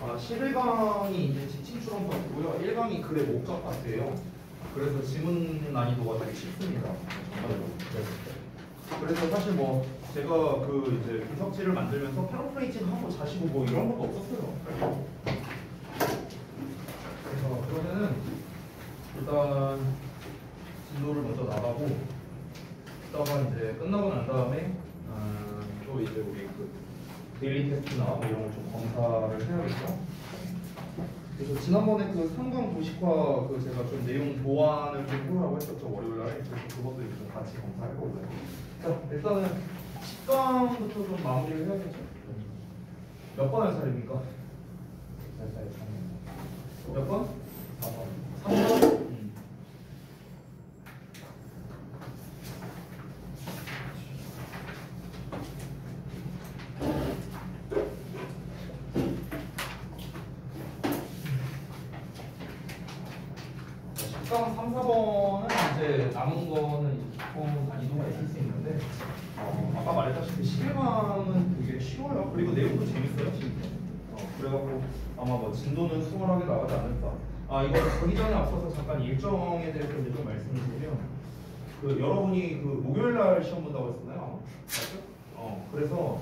11강이 이제 지침 추론 파트고요. 1강이 글의 목적 파트예요. 그래서 지문 난이도가 되게 쉽습니다. 정말로. 그래서 사실 뭐 제가 그 이제 분석지를 만들면서 패러프레이징 하고 자시고 뭐 이런 것도 없었어요. 그래서 그러면은 일단 진도를 먼저 나가고 이따가 이제 끝나고 난 다음에 또 이제 우리 그 데일리 테스트나 뭐 이런 걸 좀 검사를 해야겠죠. 그래서 지난번에 그 상강 도식화 그 제가 좀 내용 보완을 좀 해보라고 했었죠, 월요일날에. 그래서 그것도 이제 좀 같이 검사할 거고요. 자, 일단은 10강부터 좀 마무리를 해야겠죠. 몇 번 할 차례입니까? 몇 번? 4번. 3번? 식당 3, 4번은 이제 남은 거는 조금 난이도가 있을 수 있는데 아까 말했다시피 11강은 되게 쉬워요. 그리고 내용도 재밌어요, 진짜. 그래갖고 아마 뭐 진도는 수월하게 나가지 않을까. 이거 가기 전에 앞서서 잠깐 일정에 대해서 이제 좀 말씀을 드리면 그 여러분이 그 목요일날 시험 본다고 했었나요? 맞죠? 그래서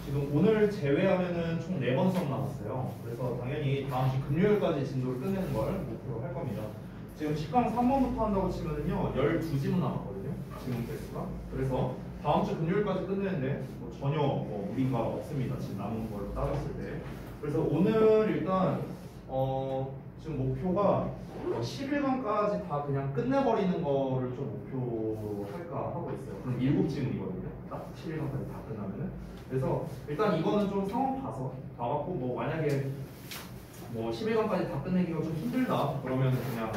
지금 오늘 제외하면은 총 4번 수업 남았어요. 그래서 당연히 다음 주 금요일까지 진도를 끝내는 걸 목표로 할 겁니다. 지금 10강 3번부터 한다고 치면은요 12지문 남았거든요. 지금 개수가. 그래서 다음 주 금요일까지 끝내는데 뭐 전혀 뭐 무리가 없습니다. 지금 남은 걸로 따졌을 때. 그래서 오늘 일단 지금 목표가 11강까지 다 그냥 끝내버리는 거를 좀 목표로 할까 하고 있어요. 그럼 7지문이거든요. 딱 11강까지 다 끝나면은. 그래서 일단 이거는 좀 상황 봐갖고 뭐 만약에 뭐 11강까지 다 끝내기가 좀 힘들다 그러면 그냥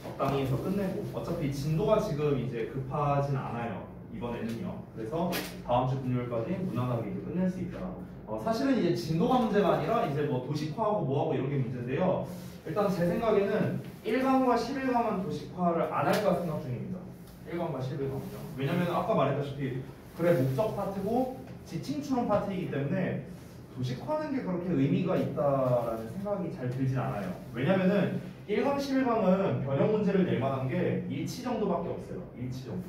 적당히 해서 끝내고 어차피 진도가 지금 이제 급하진 않아요. 이번에는요. 그래서 다음 주 금요일까지 무난하게 이제 끝낼 수 있다. 사실은 이제 진도가 문제가 아니라 이제 뭐 도식화하고 뭐하고 이런 게 문제인데요. 일단 제 생각에는 1강과 11강은 도식화를 안 할까 생각 중입니다. 1강과 11강은요. 왜냐면 아까 말했다시피 글의 목적 파트고 지침 추론 파트이기 때문에 도식화하는 게 그렇게 의미가 있다라는 생각이 잘 들진 않아요. 왜냐면은 1강, 11강은 변형 문제를 낼 만한 게 일치 정도밖에 없어요. 일치 정도.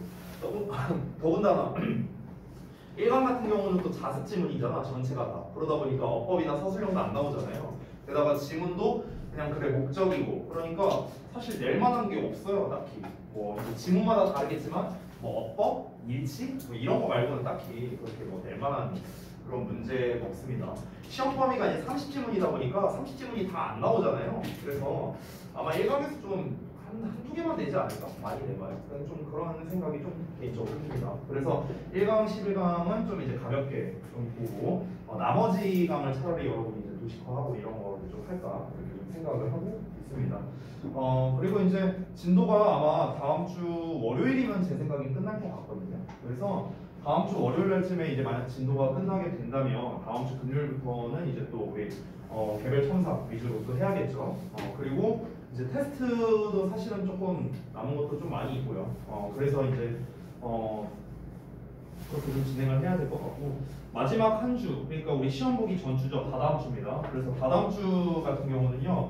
더군다나 1강 같은 경우는 또 자습 지문이잖아. 전체가 다. 그러다 보니까 어법이나 서술형도 안 나오잖아요. 게다가 지문도 그냥 글의 목적이고 그러니까 사실 낼 만한 게 없어요. 딱히. 뭐 지문마다 다르겠지만 뭐 어법, 일치 뭐 이런 거 말고는 딱히 그렇게 뭐 낼 만한 그런 문제가 없습니다. 시험 범위가 이제 30지문이다 보니까 30지문이 다 안 나오잖아요. 그래서 아마 1강에서 좀 한두 개만 내지 않을까? 많이 내봐요. 좀 그런 생각이 좀 개인적으로 듭니다. 그래서 1강, 11강은 좀 이제 가볍게 좀 보고 나머지 강을 차라리 여러분이 이제 도식화하고 이런 거를 좀 할까 이렇게 좀 생각을 하고 있습니다. 그리고 이제 진도가 아마 다음 주 월요일이면 제 생각이 끝날 것 같거든요. 그래서 다음 주 월요일쯤에 이제 만약 진도가 끝나게 된다면 다음 주 금요일부터는 이제 또 우리 개별 첨삭 위주로 또 해야겠죠. 그리고 이제 테스트도 사실은 조금 남은 것도 좀 많이 있고요. 그래서 이제 그렇게 좀 진행을 해야 될 것 같고 마지막 한 주, 그러니까 우리 시험 보기 전주죠. 다다음 주입니다. 그래서 다다음 주 같은 경우는요,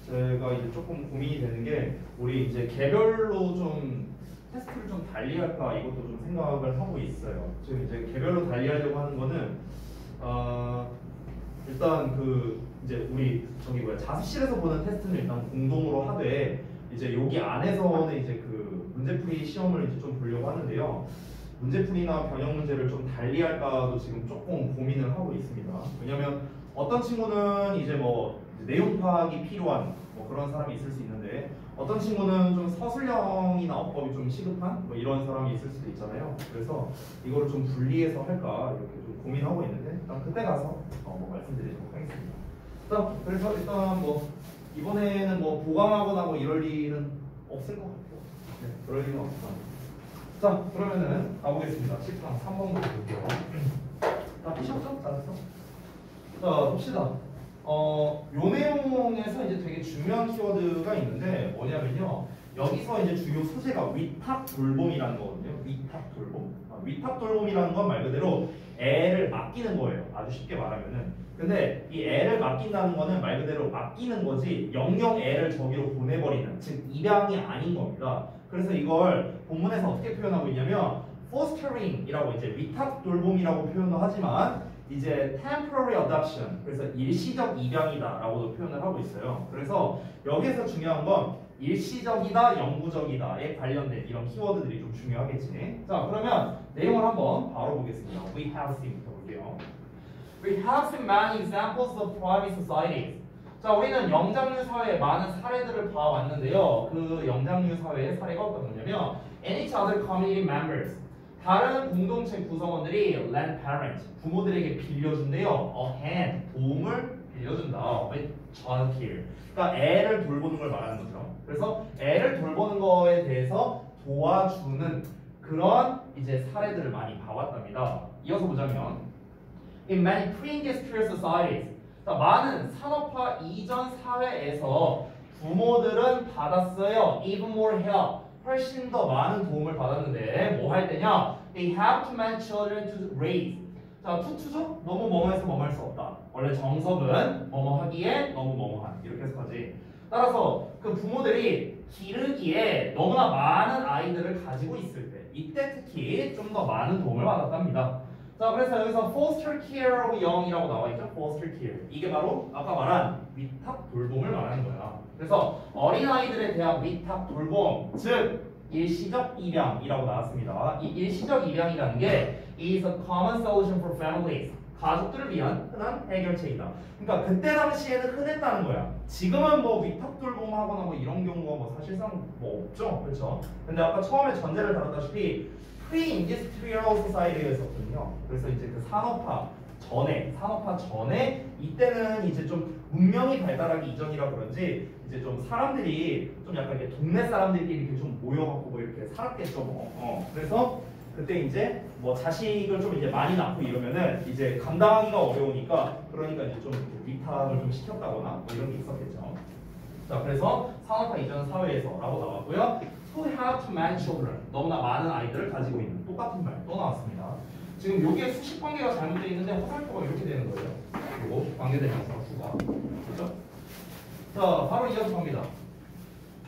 제가 이제 조금 고민이 되는 게 우리 이제 개별로 좀 테스트를 좀 달리할까 이것도 좀 생각을 하고 있어요. 지금 이제 개별로 달리하려고 하는 거는 일단 그 이제 우리 저기 뭐야 자습실에서 보는 테스트는 일단 공동으로 하되 이제 여기 안에서는 이제 그 문제풀이 시험을 이제 좀 보려고 하는데요. 문제풀이나 변형 문제를 좀 달리할까도 지금 조금 고민을 하고 있습니다. 왜냐면 어떤 친구는 이제 뭐 내용 파악이 필요한 뭐 그런 사람이 있을 수 있는데 어떤 친구는 좀 서술형이나 어법이 좀 시급한 뭐 이런 사람이 있을 수도 있잖아요. 그래서 이거를 좀 분리해서 할까 이렇게 좀 고민하고 있는데 일단 그때 가서 뭐 말씀드리도록 하겠습니다. 그래서 일단 뭐 이번에는 뭐 보강하거나 뭐 이럴 일은 없을 것 같아요. 네, 그럴 일은 없을 것 같아요. 자, 그러면은 가보겠습니다. 10강 3번부터 볼게요. 다 피셨죠? 잘했어? 자, 봅시다. 요 내용에서 이제 되게 중요한 키워드가 있는데 뭐냐면요. 여기서 이제 주요 소재가 위탁 돌봄이라는 거거든요. 위탁 돌봄. 위탁 돌봄이라는 건 말 그대로 애를 맡기는 거예요. 아주 쉽게 말하면은. 근데 이 애를 맡긴다는 거는 말 그대로 맡기는 거지 영영 애를 저기로 보내버리는, 즉 입양이 아닌 겁니다. 그래서 이걸 본문에서 어떻게 표현하고 있냐면 fostering이라고 이제 위탁 돌봄이라고 표현도 하지만 이제 temporary adoption, 그래서 일시적 입양이다라고도 표현을 하고 있어요. 그래서 여기에서 중요한 건 일시적이다, 영구적이다에 관련된 이런 키워드들이 좀 중요하겠지. 자, 그러면 내용을 한번 바로 보겠습니다. We have seen부터 볼게요. We have seen many examples of private societies. 자, 우리는 영장류 사회의 많은 사례들을 봐왔는데요. 그 영장류 사회의 사례가 어떤 거냐면 and each other community members, 다른 공동체 구성원들이 lend parents, 부모들에게 빌려준대요. A hand, 도움을 빌려준다. with child care. 그러니까 애를 돌보는 걸 말하는 거죠. 그래서 애를 돌보는 거에 대해서 도와주는 그런 이제 사례들을 많이 봐왔답니다. 이어서 보자면 in many pre-industrial societies, 많은 산업화 이전 사회에서 부모들은 받았어요. even more help, 훨씬 더 많은 도움을 받았는데 뭐 할 때냐? They have to manage children to raise. 자, 투투죠? 너무 뭐뭐해서 뭐뭐 할 수 없다. 원래 정석은 뭐뭐 하기에 너무 뭐뭐한, 이렇게 해석하지. 따라서 그 부모들이 기르기에 너무나 많은 아이들을 가지고 있을 때 이때 특히 좀 더 많은 도움을 받았답니다. 자, 그래서 여기서 foster care하고 영이라고 나와 있죠. foster care. 이게 바로 아까 말한 위탁 돌봄을 말하는 거야. 그래서 어린아이들에 대한 위탁 돌봄, 즉 일시적 입양이라고 나왔습니다. 이 일시적 입양이라는 게 is a common solution for families. 가족들을 위한 흔한 해결책이다. 그러니까 그때 당시에는 흔했다는 거야. 지금은 뭐 위탁 돌봄하거나 뭐 이런 경우가 뭐 사실상 뭐 없죠. 그렇죠? 근데 아까 처음에 전제를 다뤘다시피 pre-industrial society였었거든요. 그래서 이제 그 산업화 전에 이때는 이제 좀 문명이 발달하기 이전이라 그런지 이제 좀 사람들이 좀 약간 이렇게 동네 사람들끼리 이렇게 좀 모여갖고 뭐 이렇게 살았겠죠. 그래서 그때 이제 뭐 자식을 좀 이제 많이 낳고 이러면은 이제 감당하기가 어려우니까 그러니까 이제 좀 위탁을 좀 시켰다거나 뭐 이런 게 있었겠죠. 자, 그래서 산업화 이전 사회에서라고 나왔고요. To have to manage children, 너무나 많은 아이들을 가지고 있는, 똑같은 말 또 나왔습니다. 지금 여기에 수식 관계가 잘못되어 있는데 화살표가 이렇게 되는 거예요. 요거 관계대명사 수가. 그렇죠? 자, 바로 이어서 갑니다.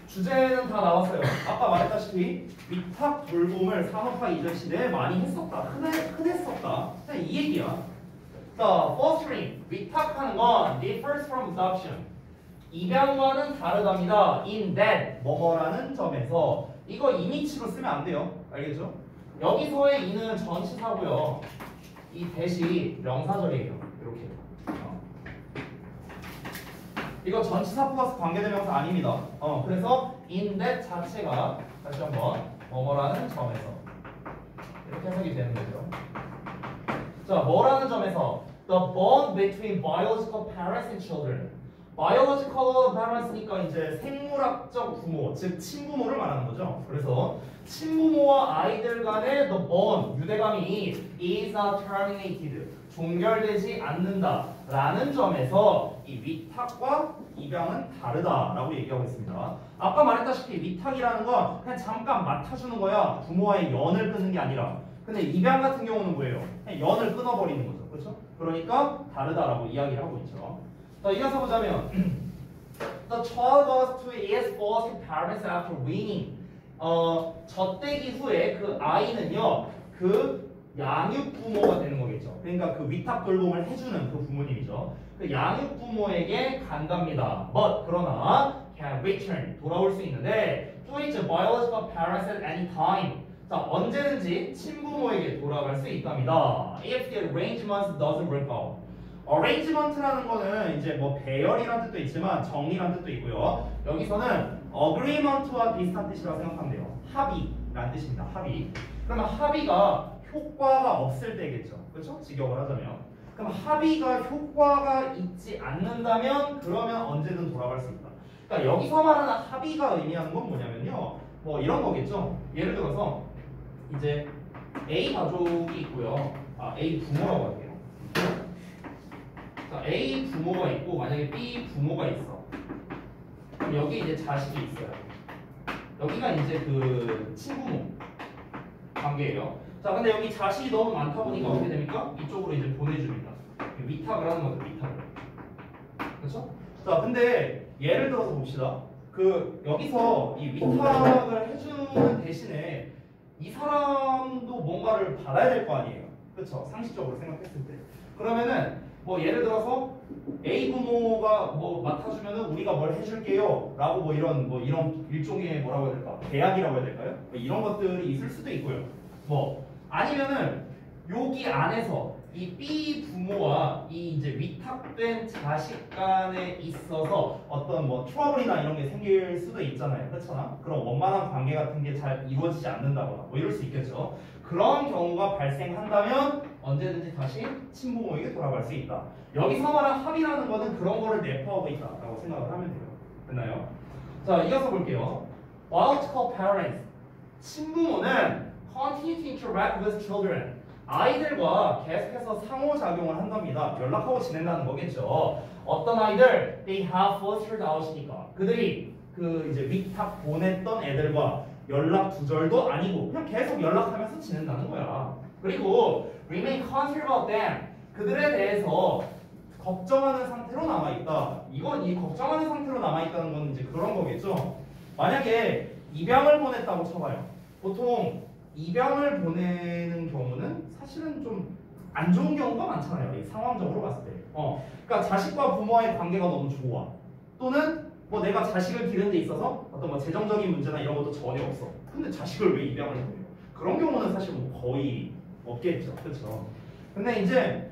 주제는 다 나왔어요. 아까 말했다시피 위탁 돌봄을 산업화 이전 시대에 많이 했었다. 흔했었다. 이 얘기야. 자, fostering, 위탁하는 건 differs from adoption. 입양과는 다르답니다. in that, 뭐뭐라는 점에서. 이거 이미치로 쓰면 안 돼요. 알겠죠? 여기서의 이는 전치사고요. 이 대시 명사절이에요. 이렇게. 이거 전치사 플러스 관계대명사 아닙니다. 그래서 in that 자체가 다시 한번 뭐뭐라는 점에서 이렇게 해석이 되는 거죠. 자, 뭐라는 점에서 the bond between biological parents and children. biological parents니까 이제 생물학적 부모, 즉 친부모를 말하는 거죠. 그래서 친부모와 아이들 간의 the bond, 유대감이 is not terminated, 종결되지 않는다라는 점에서 이 위탁과 입양은 다르다라고 얘기하고 있습니다. 아까 말했다시피 위탁이라는 건 그냥 잠깐 맡아주는 거야. 부모와의 연을 끊는 게 아니라. 근데 입양 같은 경우는 뭐예요? 그냥 연을 끊어버리는 거죠. 그렇죠? 그러니까 다르다라고 이야기를 하고 있죠. 자, 이어서 보자면 The child goes to his foster parents after weaning. 젖대기 후에 그 아이는요, 그 양육 부모가 되는 거겠죠. 그러니까 그 위탁 돌봄을 해주는 그 부모님이죠. 그 양육 부모에게 간답니다. But 그러나 can return, 돌아올 수 있는데 to its biological parents at any time. 자, 언제든지 친부모에게 돌아갈 수 있답니다. If the arrangement doesn't work out. arrangement라는 거는 이제 뭐 배열이라는 뜻도 있지만 정리라는 뜻도 있고요. 여기서는 agreement와 비슷한 뜻이라고 생각하면 돼요. 합의라는 뜻입니다. 합의. 그러면 합의가 효과가 없을 때겠죠. 그렇죠? 직역을 하자면. 그럼 합의가 효과가 있지 않는다면 그러면 언제든 돌아갈 수 있다. 그러니까 여기서 말하는 합의가 의미하는 건 뭐냐면요. 뭐 이런 거겠죠. 예를 들어서 이제 A 가족이 있고요. A 부모라고 할게요. 자, A 부모가 있고 만약에 B 부모가 있어. 그럼 여기 이제 자식이 있어요. 여기가 이제 그 친부모 관계예요. 자, 근데 여기 자식이 너무 많다 보니까 어떻게 됩니까? 이쪽으로 이제 보내줍니다. 위탁을 하는 거죠, 위탁을. 그렇죠? 자, 근데 예를 들어서 봅시다. 그 여기서 이 위탁을 해주는 대신에 이 사람도 뭔가를 받아야 될 거 아니에요. 그렇죠? 상식적으로 생각했을 때. 그러면은 뭐 예를 들어서 A 부모가 뭐 맡아주면은 우리가 뭘 해줄게요라고 뭐 이런 일종의 뭐라고 해야 될까? 계약이라고 해야 될까요? 뭐 이런 것들이 있을 수도 있고요. 뭐 아니면은 여기 안에서 이 B 부모와 이 이제 위탁된 자식 간에 있어서 어떤 뭐 트러블이나 이런 게 생길 수도 있잖아요. 그렇잖아? 그런 원만한 관계 같은 게 잘 이루어지지 않는다거나 뭐 이럴 수 있겠죠. 그런 경우가 발생한다면 언제든지 다시 친부모에게 돌아갈 수 있다. 여기서 말한 합의라는 거는 그런 거를 내포하고 있다라고 생각을 하면 돼요. 됐나요? 자, 이어서 볼게요. Biological parents. 친부모는 continue to interact with children. 아이들과 계속해서 상호작용을 한답니다. 연락하고 지낸다는 거겠죠. 어떤 아이들? They have fostered out이니까. 그들이 그 이제 위탁 보냈던 애들과 연락 두절도 아니고 그냥 계속 연락하면서 지낸다는 거야. 그리고 remain concerned about them. 그들에 대해서 걱정하는 상태로 남아있다. 이건 이 걱정하는 상태로 남아있다는 건 이제 그런 거겠죠. 만약에 입양을 보냈다고 쳐봐요. 보통 입양을 보내는 경우는 사실은 좀 안 좋은 경우가 많잖아요. 이 상황적으로 봤을 때. 그러니까 자식과 부모와의 관계가 너무 좋아. 또는 뭐 내가 자식을 기르는 데 있어서 어떤 뭐 재정적인 문제나 이런 것도 전혀 없어. 근데 자식을 왜 입양을 보내요? 그런 경우는 사실 뭐 거의 없겠죠. 그렇죠? 근데 이제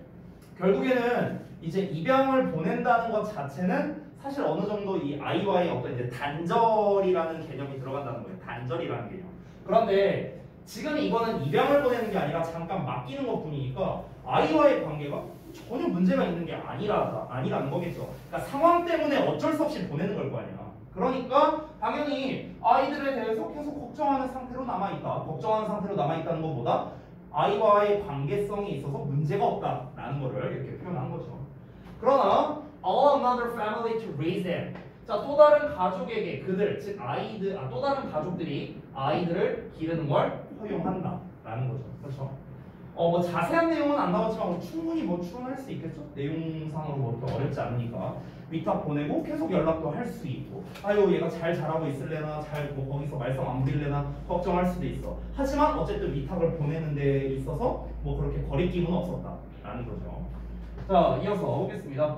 결국에는 이제 입양을 보낸다는 것 자체는 사실 어느 정도 이 아이와의 어떤 이제 단절이라는 개념이 들어간다는 거예요. 단절이라는 개념. 그런데 지금 이거는 입양을 보내는 게 아니라 잠깐 맡기는 것 뿐이니까 아이와의 관계가 전혀 문제가 있는 게 아니라는 거겠죠. 그러니까 상황 때문에 어쩔 수 없이 보내는 걸 거 아니야. 그러니까 당연히 아이들에 대해서 계속 걱정하는 상태로 남아있다. 걱정하는 상태로 남아있다는 것보다 아이와의 관계성이 있어서 문제가 없다라는 거를 이렇게 표현한 거죠. 그러나 allow another family to raise them. 자, 또 다른 가족에게 그들, 즉 아이들, 또 다른 가족들이 아이들을 기르는 걸 허용한다라는 거죠. 그렇죠? 뭐 자세한 내용은 안 나왔지만 뭐 충분히 뭐 추론할 수 있겠죠. 내용상으로 뭐 그렇게 어렵지 않으니까 위탁 보내고 계속 연락도 할 수 있고, 아유 얘가 잘 자라고 있을래나, 잘 뭐 거기서 말썽 안 부릴래나 걱정할 수도 있어. 하지만 어쨌든 위탁을 보내는 데 있어서 뭐 그렇게 거리낌은 없었다라는 거죠. 자, 이어서 보겠습니다.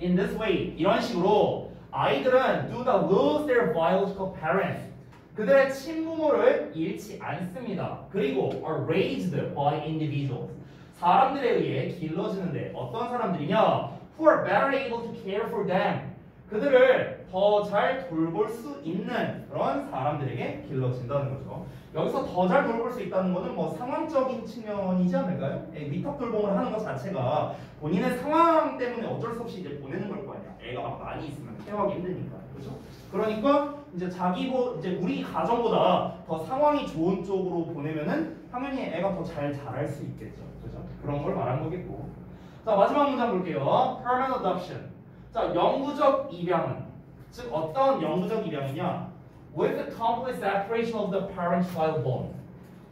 In this way, 이런 식으로 아이들은 do not lose their biological parents. 그들의 친부모를 잃지 않습니다. 그리고 are raised by individuals. 사람들에 의해 길러지는데 어떤 사람들이냐? Who are better able to care for them. 그들을 더 잘 돌볼 수 있는 그런 사람들에게 길러진다는 거죠. 여기서 더 잘 돌볼 수 있다는 것은 뭐 상황적인 측면이지 않을까요? 위탁 돌봄을 하는 것 자체가 본인의 상황 때문에 어쩔 수 없이 이제 보내는 걸 거 아니야. 애가 막 많이 있으면 케어하기 힘드니까. 그렇죠? 그러니까 이제 이제 우리 가정보다 더 상황이 좋은 쪽으로 보내면은 당연히 애가 더 잘 자랄 수 있겠죠. 그죠? 그런 걸 말한 거겠고. 자, 마지막 문장 볼게요. Permanent adoption. 자, 영구적 입양은 즉 어떤 영구적 입양이냐? With the complete separation of the parent-child bond.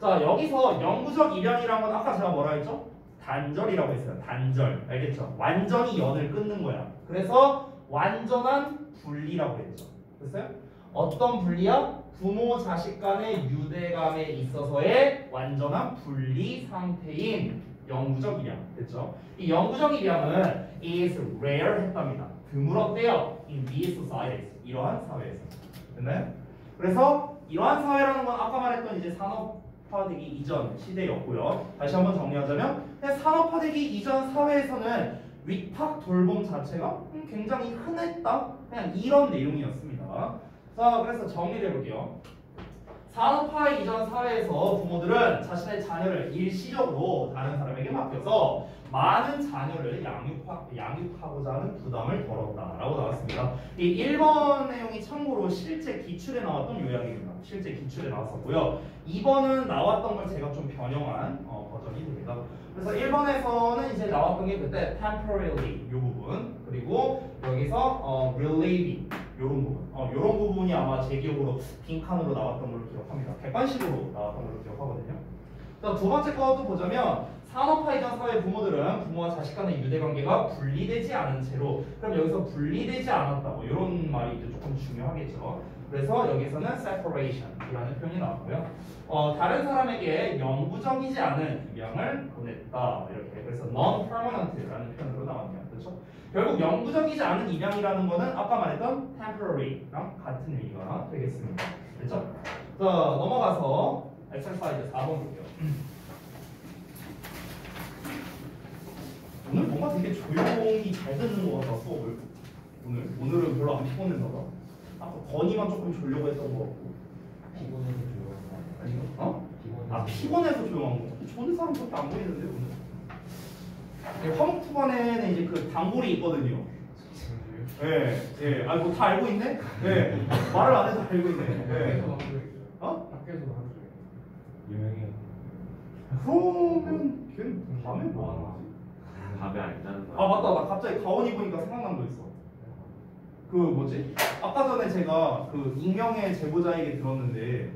자, 여기서 영구적 입양이란 건 아까 제가 뭐라 했죠? 단절이라고 했어요. 단절. 알겠죠? 완전히 연을 끊는 거야. 그래서 완전한 분리라고 했죠. 됐어요? 어떤 분리야? 부모 자식 간의 유대감에 있어서의 완전한 분리 상태인 영구적 입양. 됐죠? 이 영구적 입양은 is rare 했답니다. 드물었대요. in these societies. 이러한 사회에서. 됐나요? 그래서 이러한 사회라는 건 아까 말했던 이제 산업화되기 이전 시대였고요. 다시 한번 정리하자면 산업화되기 이전 사회에서는 위탁 돌봄 자체가 굉장히 흔했다. 그냥 이런 내용이었습니다. 자, 그래서 정리를 해볼게요. 산업화 이전 사회에서 부모들은 자신의 자녀를 일시적으로 다른 사람에게 맡겨서 많은 자녀를 양육하고자 하는 부담을 덜었다라고 나왔습니다. 이 1번 내용이 참고로 실제 기출에 나왔던 요약입니다. 실제 기출에 나왔었고요. 2번은 나왔던 걸 제가 좀 변형한 버전이 됩니다. 그래서 1번에서는 이제 나왔던 게 그때 temporarily 이 부분, 그리고 여기서 relieving 요런 부분, 요런 부분이 아마 제 기억으로 빈칸으로 나왔던 걸로 기억합니다. 객관식으로 나왔던 걸로 기억하거든요. 자, 두 번째 것도 보자면 산업화 이전 사회 부모들은 부모와 자식 간의 유대관계가 분리되지 않은 채로 그럼 여기서 분리되지 않았다고 이런 말이 이제 조금 중요하겠죠. 그래서 여기서는 separation이라는 표현이 나왔고요. 다른 사람에게 영구적이지 않은 입양을 보냈다 이렇게 그래서 non-permanent라는 표현으로 나왔네요. 그렇죠? 결국 영구적이지 않은 입양이라는 거는 아까 말했던 temporary랑 같은 의미가 되겠습니다. 그렇죠? 자, 넘어가서 exercise 4번 볼게요. 오늘 뭔가 되게 조용히 잘 듣는 것 같아 수업을. 오늘은 별로 안 피곤했나 봐. 아까 건이만 조금 졸려고 했던 것 같고. 피곤해서 조용한 거 아닌가? 어? 피곤해서. 피곤해서 조용한 거. 조는 사람 그렇게 안 보이는데 오늘. 네, 화목 투반에는 이제 그 단골이 있거든요. 예, 예. 아, 뭐 다 알고 있네? 예. 말을 안 해도 알고 있네. 예. 어? 학교에서도 하루 종일 유명해요. 그러면 걔는 밤에 뭐 하는 거지? 밥에 안 자는 거야. 아 맞다, 나 갑자기 가온이 보니까 생각난 거 있어. 그 뭐지? 아까 전에 제가 그 익명의 제보자에게 들었는데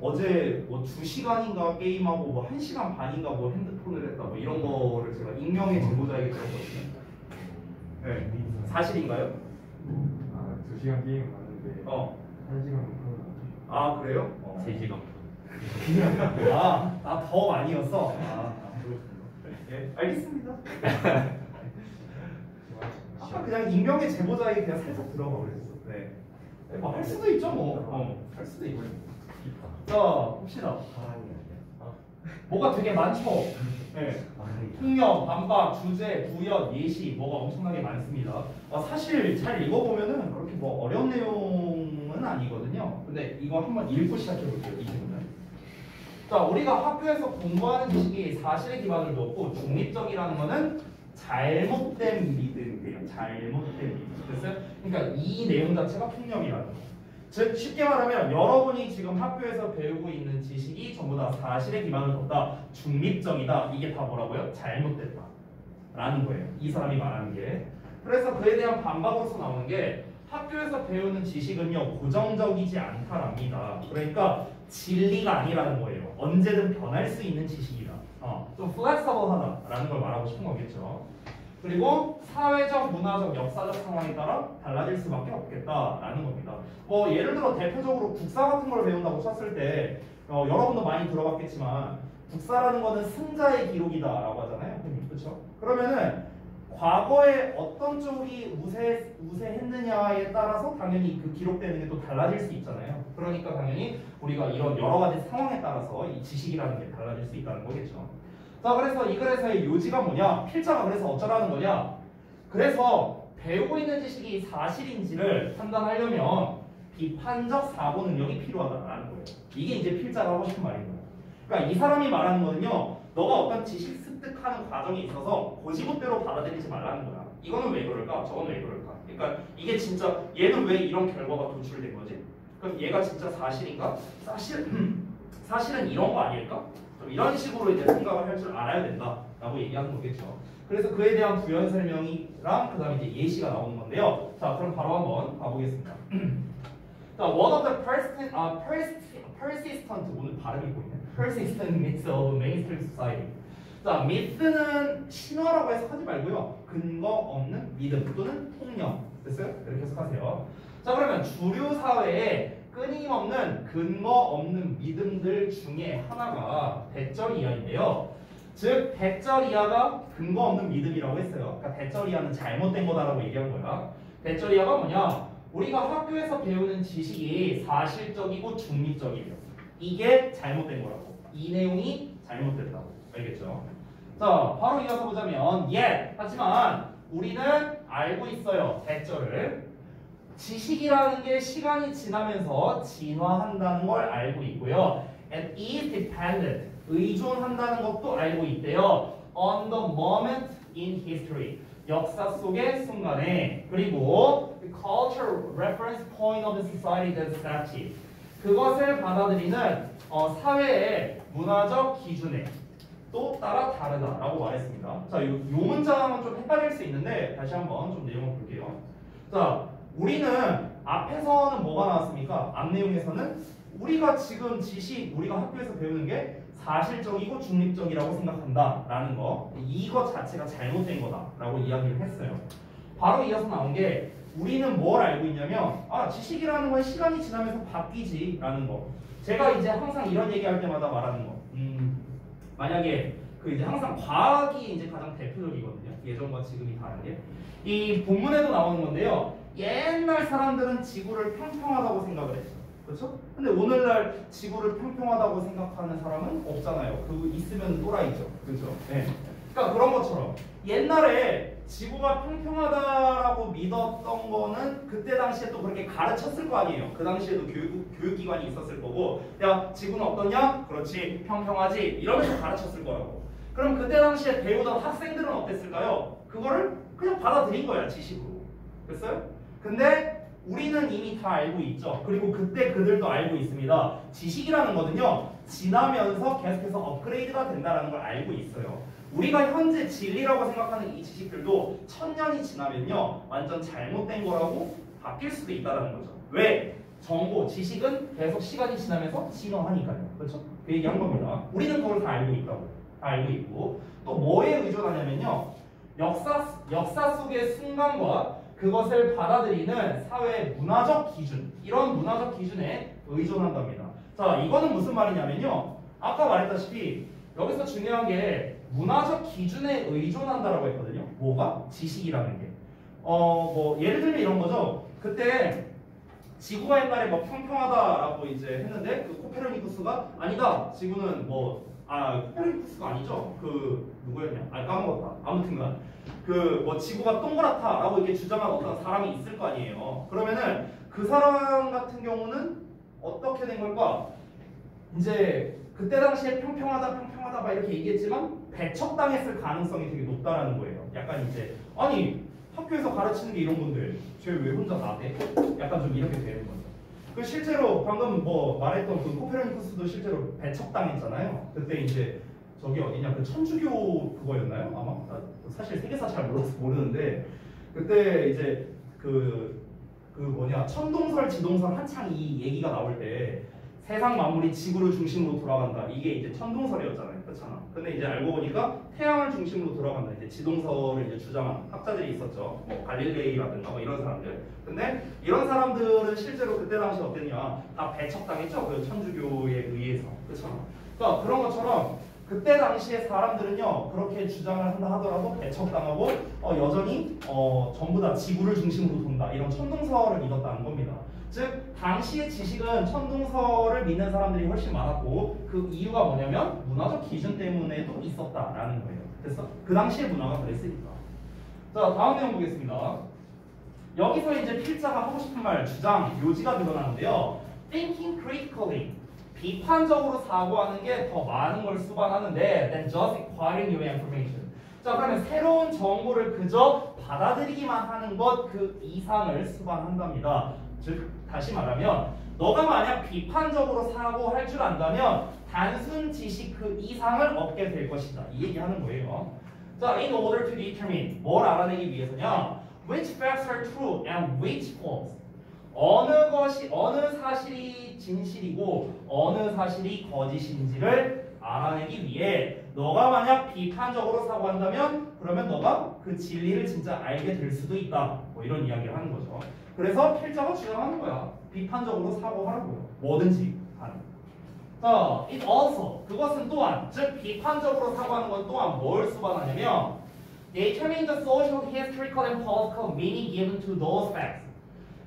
어제 뭐 2시간인가 게임하고 뭐 1시간 반인가 뭐 핸드폰을 했다 뭐 이런 거를 제가 익명의 제보자에게 들었거든요. 네. 사실인가요? 아 2시간 게임 봤는데 1시간 못 아 그래요? 3시간. 아 더 많이였어? 네, 알겠습니다. 아까 그냥 익명의 제보자에게 그냥 살짝 들어가 버렸어. 네. 할 수도 있죠 뭐. 할 수도 있고. 자, 봅시다. 뭐가 되게 많죠. 네. 풍력, 반박, 주제, 부연, 예시 뭐가 엄청나게 많습니다. 사실 잘 읽어보면은 그렇게 뭐 어려운 내용은 아니거든요. 근데 이거 한번 읽고 시작해볼게요. 이 질문을. 자, 우리가 학교에서 공부하는 지식이 사실에 기반을 두었고 중립적이라는 거는 잘못된 믿음이에요. 잘못된 믿음. 됐어요? 그러니까 이 내용 자체가 폭력이라는 거. 즉 쉽게 말하면 여러분이 지금 학교에서 배우고 있는 지식이 전부 다 사실에 기반을 뒀다. 중립적이다. 이게 다 뭐라고요? 잘못됐다. 라는 거예요. 이 사람이 말하는 게. 그래서 그에 대한 반박으로서 나오는 게 학교에서 배우는 지식은요. 고정적이지 않다랍니다. 그러니까 진리가 아니라는 거예요. 언제든 변할 수 있는 지식이다. 좀 플렉서블하다라는 걸 말하고 싶은 거겠죠. 그리고 사회적, 문화적, 역사적 상황에 따라 달라질 수밖에 없겠다라는 겁니다. 뭐 예를 들어 대표적으로 국사 같은 걸 배운다고 쳤을 때 여러분도 많이 들어봤겠지만 국사라는 거는 승자의 기록이다라고 하잖아요. 그렇죠? 그러면은 과거에 어떤 쪽이 우세했느냐에 따라서 당연히 그 기록되는 게 또 달라질 수 있잖아요. 그러니까 당연히 우리가 이런 여러 가지 상황에 따라서 이 지식이라는 게 달라질 수 있다는 거겠죠. 자, 그래서 이 글에서의 요지가 뭐냐? 필자가 그래서 어쩌라는 거냐? 그래서 배우고 있는 지식이 사실인지를 판단하려면 비판적 사고 능력이 필요하다라는 거예요. 이게 이제 필자가 하고 싶은 말인 거예요. 그러니까 이 사람이 말하는 거는요. 너가 어떤 지식 습득하는 과정이 있어서 고지못대로 받아들이지 말라는 거야. 이거는 왜 그럴까? 저거는 왜 그럴까? 그러니까 이게 진짜 얘는 왜 이런 결과가 도출된 거지? 그럼 얘가 진짜 사실인가? 사실은 이런 거 아닐까? 좀 이런 식으로 이제 생각을 할 줄 알아야 된다라고 얘기하는 거겠죠. 그래서 그에 대한 부연 설명이랑 그다음에 이제 예시가 나오는 건데요. 자, 그럼 바로 한번 가보겠습니다. 자, one of the persistent 오늘 발음이 보이네. persistent myths of mainstream society. 자, myth는 신화라고 해석하지 말고요. 근거 없는 믿음 또는 폭력. 됐어요? 이렇게 해석하세요. 자, 그러면 주류 사회에 끊임없는 근거 없는 믿음들 중에 하나가 대절이야인데요. 즉 대절이야가 근거 없는 믿음이라고 했어요. 그러니까 대절이야는 잘못된 거다라고 얘기한 거야. 대절이야가 뭐냐? 우리가 학교에서 배우는 지식이 사실적이고 중립적이에요. 이게 잘못된 거라고. 이 내용이 잘못됐다고. 알겠죠? 자, 바로 이어서 보자면 yet 하지만 우리는 알고 있어요. 대절을. 지식이라는 게 시간이 지나면서 진화한다는 걸 알고 있고요. And is dependent. 의존한다는 것도 알고 있대요. On the moment in history. 역사 속의 순간에. 그리고 the cultural reference point of the society that accepts it. 그것을 받아들이는 사회의 문화적 기준에 또 따라 다르다라고 말했습니다. 자, 요 문장은 좀 헷갈릴 수 있는데 다시 한번 좀 내용을 볼게요. 자, 우리는 앞에서는 뭐가 나왔습니까? 앞 내용에서는 우리가 지금 지식, 우리가 학교에서 배우는 게 사실적이고 중립적이라고 생각한다라는 거. 이것 자체가 잘못된 거다라고 이야기를 했어요. 바로 이어서 나온 게 우리는 뭘 알고 있냐면 지식이라는 건 시간이 지나면서 바뀌지라는 거. 제가 이제 항상 이런 얘기할 때마다 말하는 거. 만약에 그 이제 항상 과학이 이제 가장 대표적이거든요. 예전과 지금이 다른 게. 이 본문에도 나오는 건데요. 옛날 사람들은 지구를 평평하다고 생각을 했죠. 그렇죠? 근데 오늘날 지구를 평평하다고 생각하는 사람은 없잖아요. 그 있으면 또라이죠. 그렇죠? 네. 그러니까 그런 것처럼 옛날에 지구가 평평하다라고 믿었던 거는 그때 당시에 또 그렇게 가르쳤을 거 아니에요. 그 당시에도 교육기관이 있었을 거고, 야 지구는 어떠냐? 그렇지, 평평하지, 이러면서 가르쳤을 거라고. 그럼 그때 당시에 배우던 학생들은 어땠을까요? 그거를 그냥 받아들인 거야, 지식으로. 됐어요? 근데 우리는 이미 다 알고 있죠. 그리고 그때 그들도 알고 있습니다. 지식이라는 거는요, 지나면서 계속해서 업그레이드가 된다는 걸 알고 있어요. 우리가 현재 진리라고 생각하는 이 지식들도 1000년이 지나면요, 완전 잘못된 거라고 바뀔 수도 있다는 거죠. 왜? 정보, 지식은 계속 시간이 지나면서 진화하니까요. 그렇죠? 그 얘기한 겁니다. 우리는 그걸 다 알고 있다고. 다 알고 있고, 또 뭐에 의존하냐면요, 역사 속의 순간과 그것을 받아들이는 사회의 문화적 기준, 이런 문화적 기준에 의존한답니다. 자, 이거는 무슨 말이냐면요, 아까 말했다시피 여기서 중요한 게 문화적 기준에 의존한다라고 했거든요. 뭐가? 지식이라는 게. 뭐 예를 들면 이런 거죠. 그때 지구가 옛날에 뭐 평평하다라고 이제 했는데 그 코페르니쿠스가 아니다. 지구는 코페르니쿠스가 아니죠. 그 누구였냐? 까먹었다. 아무튼간 그 뭐 지구가 동그랗다라고 이렇게 주장한 어떤 사람이 있을 거 아니에요. 그러면은 그 사람 같은 경우는 어떻게 된 걸까? 이제 그때 당시에 평평하다 막 이렇게 얘기했지만 배척당했을 가능성이 되게 높다라는 거예요. 약간 이제 아니 학교에서 가르치는 게 이런 건데 쟤 왜 혼자 나대? 약간 좀 이렇게 되는 거죠. 그 실제로 방금 뭐 말했던 그 코페르니쿠스도 실제로 배척당했잖아요. 그때 이제 저기 어디냐 그 천주교 그거였나요? 아마 사실 세계사 잘 모르는데 그때 이제 그 뭐냐 천동설 지동설 한창 이 얘기가 나올 때 세상 만물이 지구를 중심으로 돌아간다. 이게 이제 천동설이었잖아요. 그렇잖아. 근데 이제 알고 보니까 태양을 중심으로 돌아간다. 이제 지동설을 이제 주장한 학자들이 있었죠. 뭐 갈릴레이라든가 뭐 이런 사람들. 근데 이런 사람들은 실제로 그때 당시 어땠냐? 다 배척당했죠. 그 천주교에 의해서. 그렇잖아. 그러니까 그런 것처럼 그때 당시에 사람들은요 그렇게 주장을 한다 하더라도 배척당하고 여전히 전부 다 지구를 중심으로 돈다. 이런 천동설을 믿었다는 겁니다. 즉 당시의 지식은 천동설을 믿는 사람들이 훨씬 많았고 그 이유가 뭐냐면 문화적 기준 때문에도 있었다라는 거예요. 그래서 그 당시의 문화가 그랬으니까. 자, 다음 내용 보겠습니다. 여기서 이제 필자가 하고 싶은 말, 주장, 요지가 드러나는데요. Thinking critically, 비판적으로 사고하는 게 더 많은 걸 수반하는데 than just acquiring new information. 자, 그러면 새로운 정보를 그저 받아들이기만 하는 것 그 이상을 수반한답니다. 즉 다시 말하면 너가 만약 비판적으로 사고할 줄 안다면 단순 지식 그 이상을 얻게 될 것이다. 이 얘기하는 거예요. 자, in order to determine 뭘 알아내기 위해서냐? Which facts are true and which false? 어느 사실이 진실이고 어느 사실이 거짓인지를 알아내기 위해 너가 만약 비판적으로 사고한다면 그러면 너가 그 진리를 진짜 알게 될 수도 있다. 뭐 이런 이야기를 하는 거죠. 그래서 필자가 주장하는 거야. 비판적으로 사고하라고요. 뭐든지 하는. 자, it also 그것은 또한 즉 비판적으로 사고하는 건 또한 뭘 수반하냐면 determine the social, historical, and political meaning given to those facts.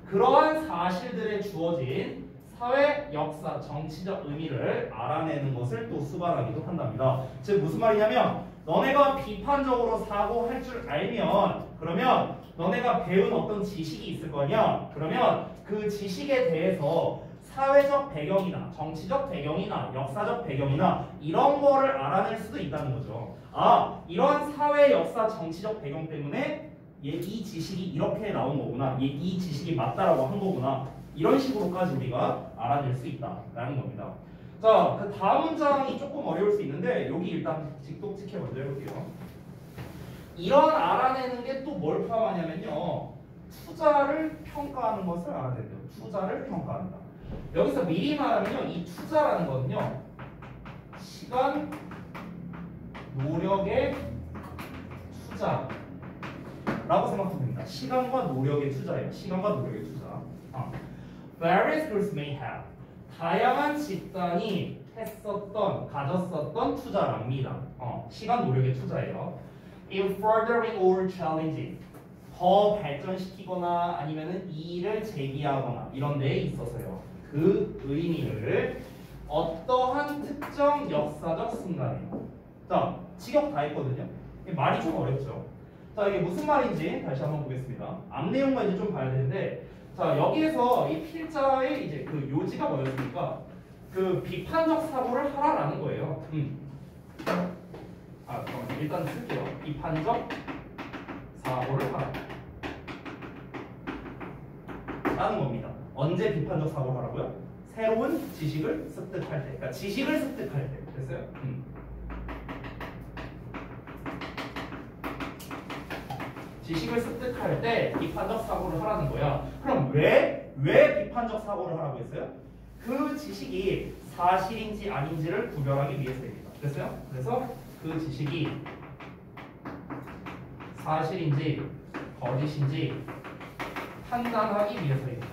그러한 사실들에 주어진 사회, 역사, 정치적 의미를 알아내는 것을 또 수반하기도 한답니다. 즉 무슨 말이냐면 너네가 비판적으로 사고할 줄 알면 그러면 너네가 배운 어떤 지식이 있을 거냐? 그러면 그 지식에 대해서 사회적 배경이나 정치적 배경이나 역사적 배경이나 이런 거를 알아낼 수도 있다는 거죠. 아, 이런 사회, 역사, 정치적 배경 때문에 이 지식이 이렇게 나온 거구나. 이 지식이 맞다라고 한 거구나. 이런 식으로까지 우리가 알아낼 수 있다라는 겁니다. 자, 그 다음 문장이 조금 어려울 수 있는데 여기 일단 직독직해 먼저 해볼게요. 이런 알아내는 게 또 뭘 포함하냐면요. 투자를 평가하는 것을 알아내요. 투자를 평가한다. 여기서 미리 말하면요. 이 투자라는 거는요. 시간, 노력의 투자라고 생각하면 됩니다. 시간과 노력의 투자예요. 시간과 노력의 투자. Various groups may have. 다양한 집단이 가졌었던 투자랍니다. 시간, 노력의 투자예요. In furthering or challenging. 더 발전시키거나 아니면은 이의를 제기하거나 이런 데에 있어서요. 그 의미를 어떠한 특정 역사적 순간에. 자, 직역 다 했거든요. 말이 좀 어렵죠. 자, 이게 무슨 말인지 다시 한번 보겠습니다. 앞 내용만 이제 좀 봐야 되는데, 자, 여기에서 이 필자의 이제 그 요지가 뭐였습니까? 그 비판적 사고를 하라라는 거예요. 일단 쓸게요. 비판적 사고를 하라. 라는 겁니다. 언제 비판적 사고를 하라고요? 새로운 지식을 습득할 때. 그러니까 지식을 습득할 때. 됐어요? 지식을 습득할 때 비판적 사고를 하라는 거야. 그럼 왜 비판적 사고를 하라고 했어요? 그 지식이 사실인지 아닌지를 구별하기 위해서입니다. 됐어요? 그래서 그 지식이 사실인지 거짓인지 판단하기 위해서입니다.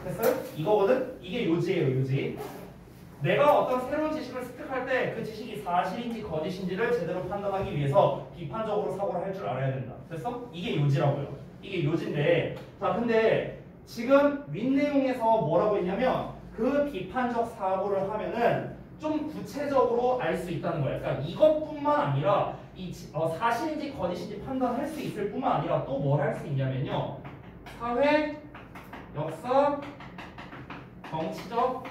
됐어요? 이거거든? 이게 요지예요, 요지. 내가 어떤 새로운 지식을 습득할 때 그 지식이 사실인지 거짓인지를 제대로 판단하기 위해서 비판적으로 사고를 할 줄 알아야 된다. 됐어? 이게 요지라고요. 이게 요지인데, 자, 근데 지금 윗내용에서 뭐라고 했냐면 그 비판적 사고를 하면은 좀 구체적으로 알 수 있다는 거예요. 그러니까 이것뿐만 아니라 사실인지 거짓인지 판단할 수 있을 뿐만 아니라 또 뭘 할 수 있냐면요. 사회, 역사, 정치적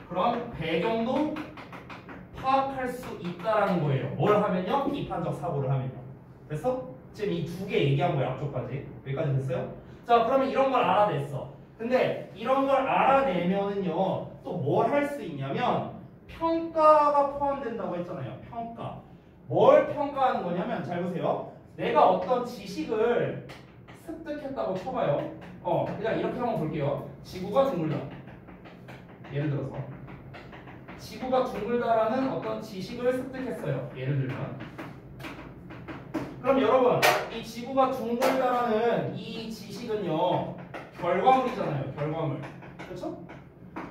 그런 배경도 파악할 수 있다라는 거예요. 뭘 하면요? 비판적 사고를 하면요. 됐어? 지금 이 두 개 얘기한 거예요. 앞쪽까지. 여기까지 됐어요? 자, 그러면 이런 걸 알아냈어. 근데 이런 걸 알아내면은요, 또 뭘 할 수 있냐면 평가가 포함된다고 했잖아요. 평가. 뭘 평가하는 거냐면 잘 보세요. 내가 어떤 지식을 습득했다고 쳐봐요. 그냥 이렇게 한번 볼게요. 지구가 둥글다. 예를 들어서 지구가 둥글다라는 어떤 지식을 습득했어요. 예를 들면. 그럼 여러분, 이 지구가 둥글다라는 이 지식은요, 결과물이잖아요. 결과물. 그렇죠?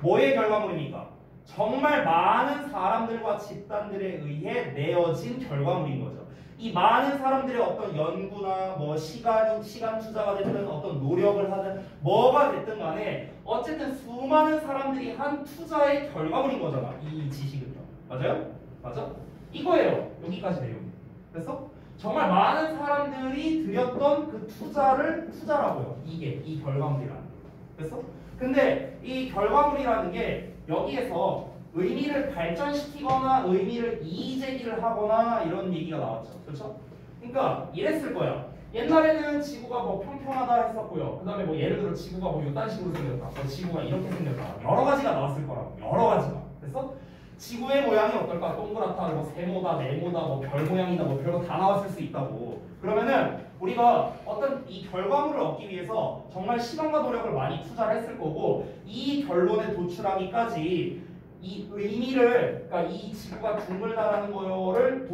뭐의 결과물입니까? 정말 많은 사람들과 집단들에 의해 내어진 결과물인 거죠. 이 많은 사람들의 어떤 연구나 뭐 시간 투자가 됐든 어떤 노력을 하든 뭐가 됐든 간에 어쨌든 수많은 사람들이 한 투자의 결과물인 거잖아. 이 지식은요. 맞아요? 맞아? 이거예요. 여기까지 내용. 그래서 정말 많은 사람들이 들였던 그 투자라고요. 이 결과물이라는 게. 그래서 근데 이 결과물이라는 게 여기에서 의미를 발전시키거나 의미를 이의제기를 하거나 이런 얘기가 나왔죠. 그렇죠? 그러니까 이랬을 거야. 옛날에는 지구가 뭐 평평하다 했었고요. 그 다음에 뭐 예를 들어 지구가 뭐 이딴 식으로 생겼다. 지구가 이렇게 생겼다. 여러 가지가 나왔을 거라고. 여러 가지가. 그래서 지구의 모양이 어떨까? 동그랗다, 뭐 세모다, 네모다, 뭐 별 모양이다, 뭐 별거 다 나왔을 수 있다고. 그러면은 우리가 어떤 이 결과물을 얻기 위해서 정말 시간과 노력을 많이 투자를 했을 거고 이 결론에 도출하기까지 이 의미를, 그러니까 이 지구가 둥글다라는 거를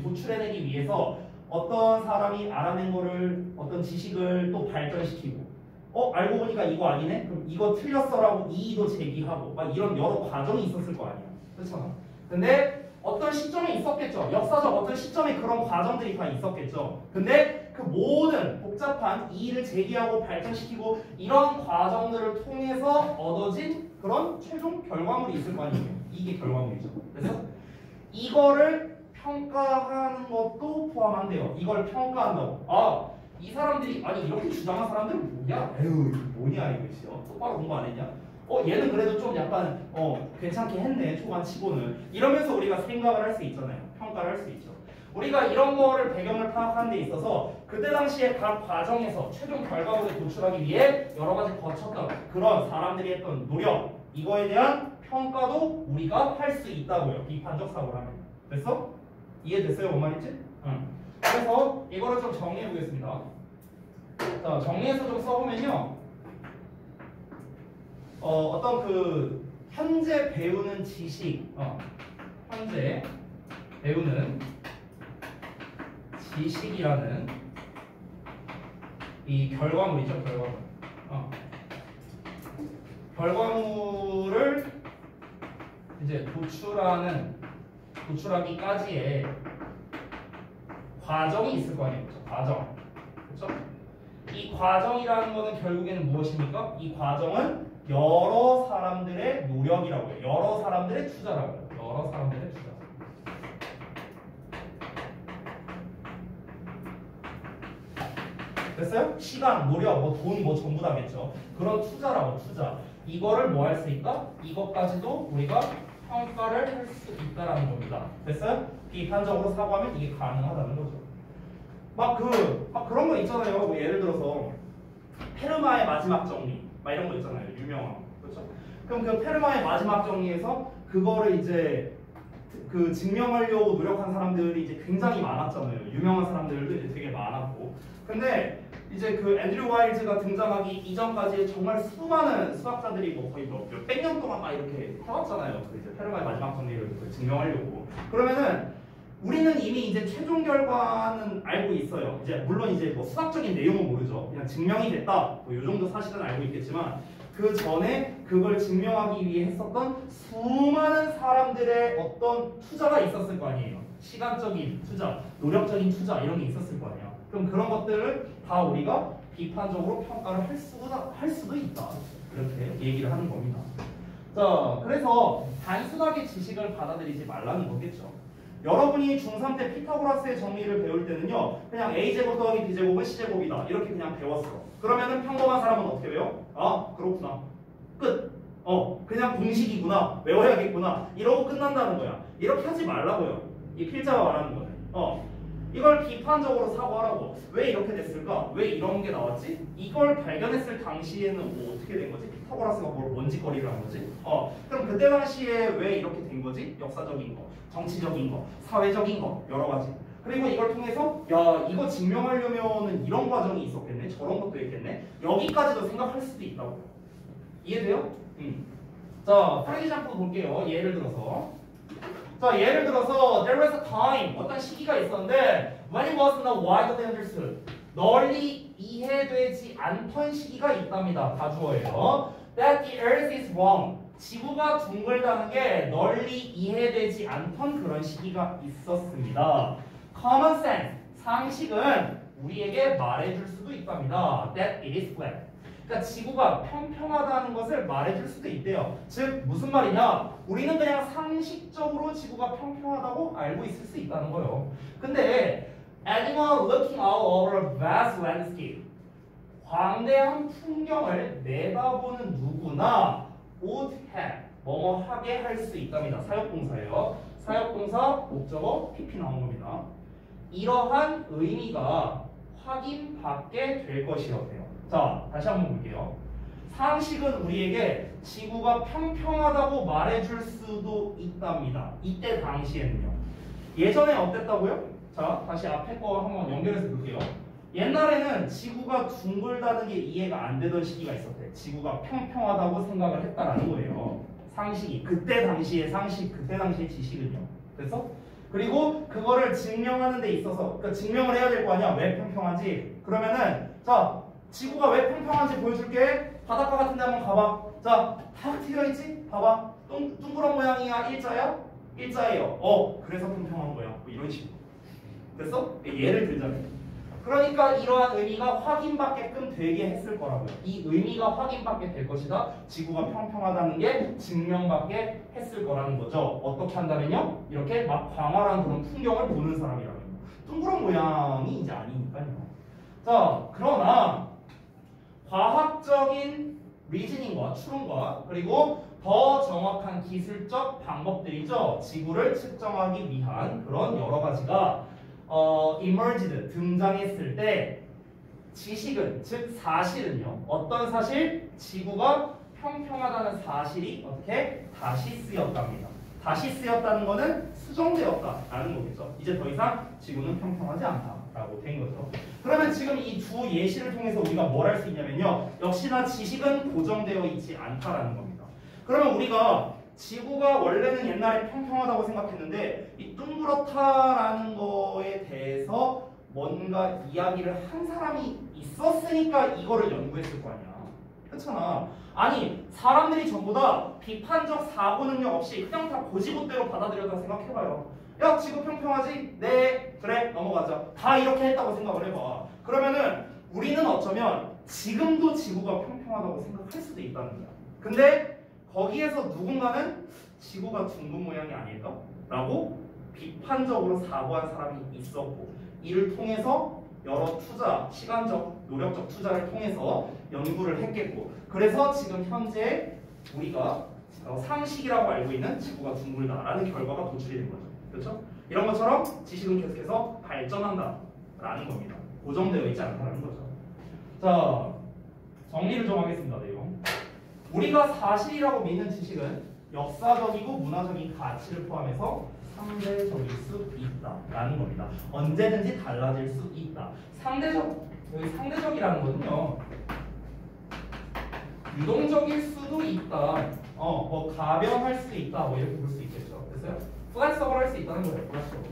도출해내기 위해서 어떤 사람이 알아낸 거를 어떤 지식을 또 발전시키고 알고 보니까 이거 아니네? 그럼 이거 틀렸어라고 이의도 제기하고 막 이런 여러 과정이 있었을 거 아니야. 그렇잖아. 근데 어떤 시점에 있었겠죠. 역사적 어떤 시점에 그런 과정들이 다 있었겠죠. 근데 그 모든 복잡한 이의를 제기하고 발전시키고 이런 과정들을 통해서 얻어진 그런 최종 결과물이 있을 거 아니에요. 이게 결과물이죠. 그래서 이거를 평가하는 것도 포함한대요. 이걸 평가한다고. 이 사람들이 아니 이렇게 주장한 사람들은 뭐야? 에휴 뭐냐 이거 똑바로 공부 안 했냐? 얘는 그래도 좀 약간 괜찮게 했네 초반치고는 이러면서 우리가 생각을 할 수 있잖아요. 평가를 할 수 있죠. 우리가 이런 거를 배경을 파악하는 데 있어서 그때 당시에 각 과정에서 최종 결과물을 도출하기 위해 여러 가지 거쳤던 그런 사람들이 했던 노력 이거에 대한 평가도 우리가 할 수 있다고요. 비판적 사고를 하면. 됐어? 이해됐어요? 뭔 말인지? 응. 그래서 이거를 좀 정리해 보겠습니다. 자, 정리해서 좀 써보면요. 어떤 그 현재 배우는 지식 현재 배우는 지식이라는 이 결과물이죠, 결과물. 결과물을 이제 도출하기까지의 과정이 있을 거 아니에요, 그렇죠? 과정, 그렇죠? 이 과정이라는 거는 결국에는 무엇입니까? 이 과정은 여러 사람들의 노력이라고요. 여러 사람들의 투자라고요. 여러 사람들의 투자. 됐어요? 시간, 노력, 돈, 전부 다겠죠. 그런 투자라고, 투자. 이거를 뭐 할 수 있다? 이것까지도 우리가 평가를 할 수 있다라는 겁니다. 됐어요? 비판적으로 사고하면 이게 가능하다는 거죠. 그런 거 있잖아요. 뭐 예를 들어서 페르마의 마지막 정리, 막 이런 거 있잖아요. 유명한 거. 그렇죠? 그럼 그 페르마의 마지막 정리에서 그거를 이제 그 증명하려고 노력한 사람들이 이제 굉장히 많았잖아요. 유명한 사람들도 이제 되게 많았고. 근데 이제 그 앤드류 와일즈가 등장하기 이전까지 정말 수많은 수학자들이 뭐 거의 몇백 년 동안 막 이렇게 해왔잖아요. 그 이제 페르마의 마지막 정리를 증명하려고. 그러면은 우리는 이미 이제 최종 결과는 알고 있어요. 이제 물론 이제 뭐 수학적인 내용은 모르죠. 그냥 증명이 됐다. 뭐 이 정도 사실은 알고 있겠지만 그 전에 그걸 증명하기 위해 했었던 수많은 사람들의 어떤 투자가 있었을 거 아니에요. 시간적인 투자, 노력적인 투자 이런 게 있었을 거 아니에요. 그럼 그런 것들을 다 우리가 비판적으로 평가를 할 수도 있다. 이렇게 얘기를 하는 겁니다. 자, 그래서 단순하게 지식을 받아들이지 말라는 거겠죠. 여러분이 중3 때 피타고라스의 정리를 배울 때는요, 그냥 a제곱 더하기 b제곱은 c제곱이다 이렇게 그냥 배웠어. 그러면은 평범한 사람은 어떻게 배워? 아, 그렇구나. 끝. 그냥 공식이구나. 외워야겠구나. 이러고 끝난다는 거야. 이렇게 하지 말라고요. 이 필자가 말하는 거예요. 이걸 비판적으로 사고하라고. 왜 이렇게 됐을까? 왜 이런 게 나왔지? 이걸 발견했을 당시에는 뭐 어떻게 된 거지? 피타고라스가 뭔 짓거리를 한 거지? 그럼 그때 당시에 왜 이렇게 된 거지? 역사적인 거, 정치적인 거, 사회적인 거, 여러 가지. 그리고 이걸 통해서 야, 이거 증명하려면은 이런 과정이 있었겠네, 저런 것도 있겠네. 여기까지도 생각할 수도 있다고. 이해돼요? 자, 프레 example 볼게요. 예를 들어서. 자, 예를 들어서 there was a time, 어떤 시기가 있었는데 when it was not widely understood, 널리 이해되지 않던 시기가 있답니다. 다주어예요. That the earth is wrong, 지구가 둥글다는 게 널리 이해되지 않던 그런 시기가 있었습니다. Common sense, 상식은 우리에게 말해줄 수도 있답니다. That it is flat, 그러니까 지구가 평평하다는 것을 말해줄 수도 있대요. 즉 무슨 말이냐? 우리는 그냥 상식적으로 지구가 평평하다고 알고 있을 수 있다는 거예요. 근데 anyone looking out over a vast landscape, 광대한 풍경을 내다보는 누구나 would have, 뭐뭐 하게 할 수 있답니다. 사역동사예요. 사역동사, 목적어, PP 나온 겁니다. 이러한 의미가 확인받게 될 것이었대요. 자, 다시 한번 볼게요. 상식은 우리에게 지구가 평평하다고 말해줄 수도 있답니다. 이때 당시에는요. 예전에 어땠다고요? 자, 다시 앞에 거 한번 연결해서 볼게요. 옛날에는 지구가 둥글다는 게 이해가 안 되던 시기가 있었대. 지구가 평평하다고 생각을 했다라는 거예요. 상식이. 그때 당시의 상식, 그때 당시의 지식은요. 그래서 그리고 그거를 증명하는 데 있어서, 그러니까 증명을 해야 될 거 아니야. 왜 평평한지. 그러면은 자, 지구가 왜 평평한지 보여줄게. 바닷가 같은 데 한번 가봐. 자, 탁 트여있지? 봐봐. 둥그런 모양이야? 일자야? 일자예요. 그래서 평평한 거야. 뭐 이런 식으로. 됐어? 예를 들자면. 그러니까 이러한 의미가 확인받게끔 되게 했을 거라고요. 이 의미가 확인받게 될 것이다. 지구가 평평하다는 게 증명받게 했을 거라는 거죠. 어떻게 한다면요? 이렇게 막 광활한 그런 풍경을 보는 사람이라면. 둥그런 모양이 이제 아니니까요. 자, 그러나 과학적인 리즈닝과 추론과 그리고 더 정확한 기술적 방법들이죠. 지구를 측정하기 위한 그런 여러 가지가 emerged, 등장했을 때 지식은, 즉 사실은요. 어떤 사실? 지구가 평평하다는 사실이 어떻게? 다시 쓰였답니다. 다시 쓰였다는 거는 수정되었다라는 거겠죠. 이제 더 이상 지구는 평평하지 않다라고 된 거죠. 그러면 지금 이 두 예시를 통해서 우리가 뭘 할 수 있냐면요. 역시나 지식은 고정되어 있지 않다라는 겁니다. 그러면 우리가 지구가 원래는 옛날에 평평하다고 생각했는데 이 둥그렇다라는 거에 대해서 뭔가 이야기를 한 사람이 있었으니까 이거를 연구했을 거 아니야. 그렇잖아. 아니 사람들이 전부 다 비판적 사고 능력 없이 그냥 다 고지고대로 받아들였다고 생각해봐요. 야 지구 평평하지? 네 그래 넘어가자. 다 이렇게 했다고 생각을 해봐. 그러면은 우리는 어쩌면 지금도 지구가 평평하다고 생각할 수도 있다는 거야. 근데 거기에서 누군가는 지구가 둥근 모양이 아닐까? 라고 비판적으로 사고한 사람이 있었고 이를 통해서 여러 투자, 시간적, 노력적 투자를 통해서 연구를 했겠고 그래서 지금 현재 우리가 상식이라고 알고 있는 지구가 둥글다라는 결과가 도출이 된 거죠. 그렇죠? 이런 것처럼 지식은 계속해서 발전한다라는 겁니다. 고정되어 있지 않다는 거죠. 자, 정리를 좀 하겠습니다. 내용. 우리가 사실이라고 믿는 지식은 역사적이고 문화적인 가치를 포함해서 상대적일 수 있다라는 겁니다. 언제든지 달라질 수 있다. 여기 상대적이라는 거는요. 유동적일 수도 있다. 뭐 가변할 수 있다. 뭐 이렇게 볼 수 있겠죠. 됐어요? 플렉서블 할 수 있다는 거예요. 플렉서블.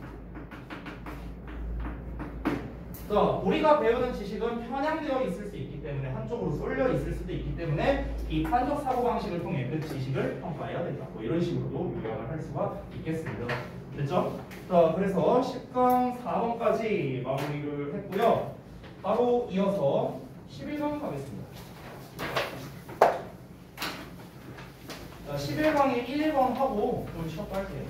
자, 우리가 배우는 지식은 편향되어 있을 수 있기 때문에 한쪽으로 쏠려 있을 수도 있기 때문에 비판적 사고방식을 통해 그 지식을 평가해야 된다. 뭐 이런 식으로도 요약을 할 수가 있겠습니다. 됐죠? 자, 그래서 10강 4번까지 마무리를 했고요. 바로 이어서 11강 가겠습니다. 자, 11강에 1, 2번 하고 좀 쉬었다 할게요.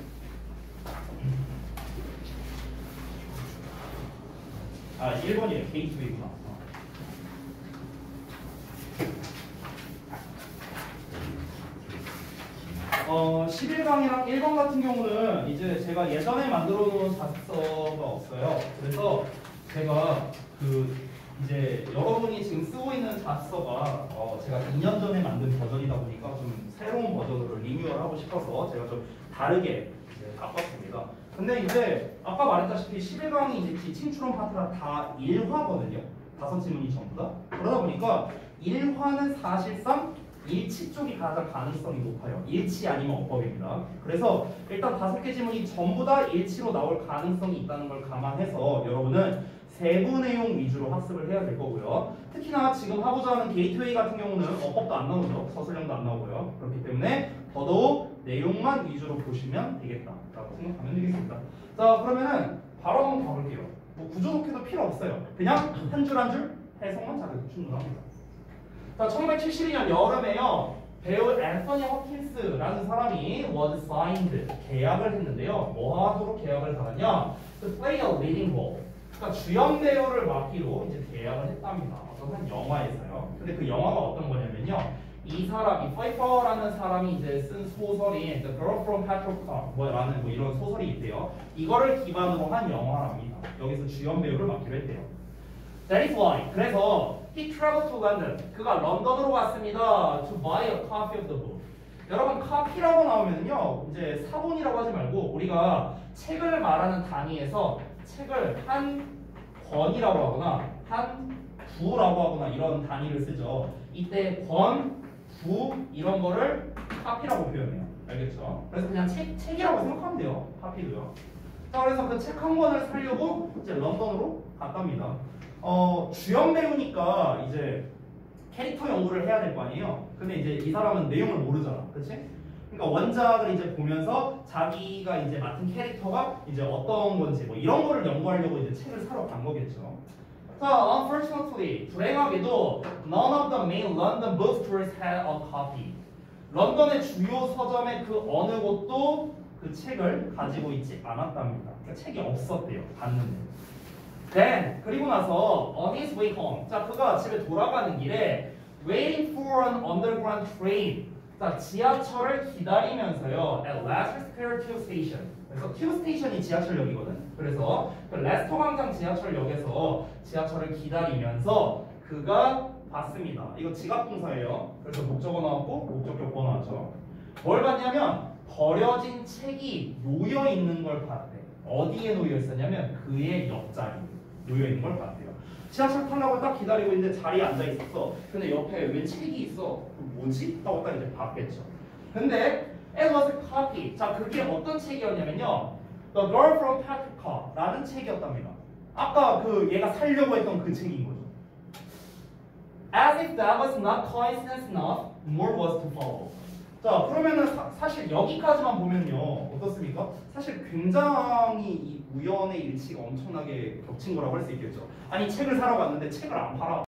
아, 1번이에요. 게이트웨이구나. 11강이랑 1번 같은 경우는 이제 제가 예전에 만들어 놓은 자습서가 없어요. 그래서 제가 이제 여러분이 지금 쓰고 있는 자습서가 제가 2년 전에 만든 버전이다 보니까 좀 새로운 버전으로 리뉴얼하고 싶어서 제가 좀 다르게 이제 바꿨습니다. 근데 이제 아까 말했다시피 11강이 이제 지침 추론 파트가 다 1화거든요. 5지문이 전부 다. 그러다 보니까 1화는 사실상 일치 쪽이 가장 가능성이 높아요. 일치 아니면 어법입니다. 그래서 일단 5개 지문이 전부 다 일치로 나올 가능성이 있다는 걸 감안해서 여러분은 세부 내용 위주로 학습을 해야 될 거고요. 특히나 지금 하고자 하는 게이트웨이 같은 경우는 어법도 안 나오죠. 서술형도 안 나오고요. 그렇기 때문에 더더욱 내용만 위주로 보시면 되겠다라고 생각하면 되겠습니다. 자, 그러면은 바로 한번 가볼게요. 뭐 구조 독해도 필요 없어요. 그냥 한 줄 한 줄 해석만 잘해도 충분합니다. 자, 1972년 여름에요. 배우 앤서니 허킨스라는 사람이 was signed 계약을 했는데요. 뭐 하도록 계약을 받았냐? To play a leading role. 그러니까 주연 배우를 맡기로 이제 계약을 했답니다. 어떤 한 영화에서요. 근데 그 영화가 어떤 거냐면요. 이 사람이 파이퍼라는 사람이 이제 쓴 소설인 The Girl from Petrovka 뭐라는 뭐 이런 소설이 있대요. 이거를 기반으로 한 영화랍니다. 여기서 주연 배우를 맡기로 했대요. That is why. 그래서 he traveled to London. 그가 런던으로 갔습니다. To buy a copy of the book. 여러분 copy라고 나오면요 이제 사본이라고 하지 말고 우리가 책을 말하는 단위에서 책을 한 권이라고 하거나 한 부라고 하거나 이런 단위를 쓰죠. 이때 권, 부 이런 거를 copy라고 표현해요. 알겠죠? 그래서 그냥 책이라고 생각하면 돼요. copy도요. 자, 그래서 그 책 한 권을 사려고 이제 런던으로 갔답니다. 주연 배우니까 이제 캐릭터 연구를 해야 될 거 아니에요. 근데 이제 이 사람은 내용을 모르잖아, 그렇지? 그러니까 원작을 이제 보면서 자기가 이제 맡은 캐릭터가 이제 어떤 건지 뭐 이런 거를 연구하려고 이제 책을 사러 간 거겠죠. 자, unfortunately, 불행하게도 none of the main London bookstores had a copy. 런던의 주요 서점의 그 어느 곳도 그 책을 가지고 있지 않았답니다. 그러니까 책이 없었대요. 봤는데. Then, 그리고 나서 on his way home. 자, 그가 집에 돌아가는 길에 waiting for an underground train. 자, 지하철을 기다리면서요. At Leicester Square Tube Station. 그래서 Tube Station이 지하철역이거든. 그래서 그 레스터 광장 지하철역에서 지하철을 기다리면서 그가 봤습니다. 이거 지각동사예요. 그래서 목적어 나왔고 목적격 뭐 나왔죠. 뭘 봤냐면 버려진 책이 놓여 있는 걸 봤대. 어디에 놓여 있었냐면 그의 옆자리에 놓여 있는 걸 봤대요. 지하철 타려고 딱 기다리고 있는데 자리에 앉아 있었어. 근데 옆에 웬 책이 있어. 뭐지? 하고 딱 이제 봤겠죠. 근데 It was a copy. 자, 그게 어떤 책이었냐면요. The Girl from Paprika라는 책이었답니다. 아까 그 얘가 살려고 했던 그 책인 거죠. As if that was not coincidence enough, more was to follow. 자, 그러면은 사실 여기까지만 보면요. 어떻습니까? 사실 굉장히 이 우연의 일치가 엄청나게 겹친 거라고 할 수 있겠죠. 아니, 책을 사러 갔는데 책을 안 팔아.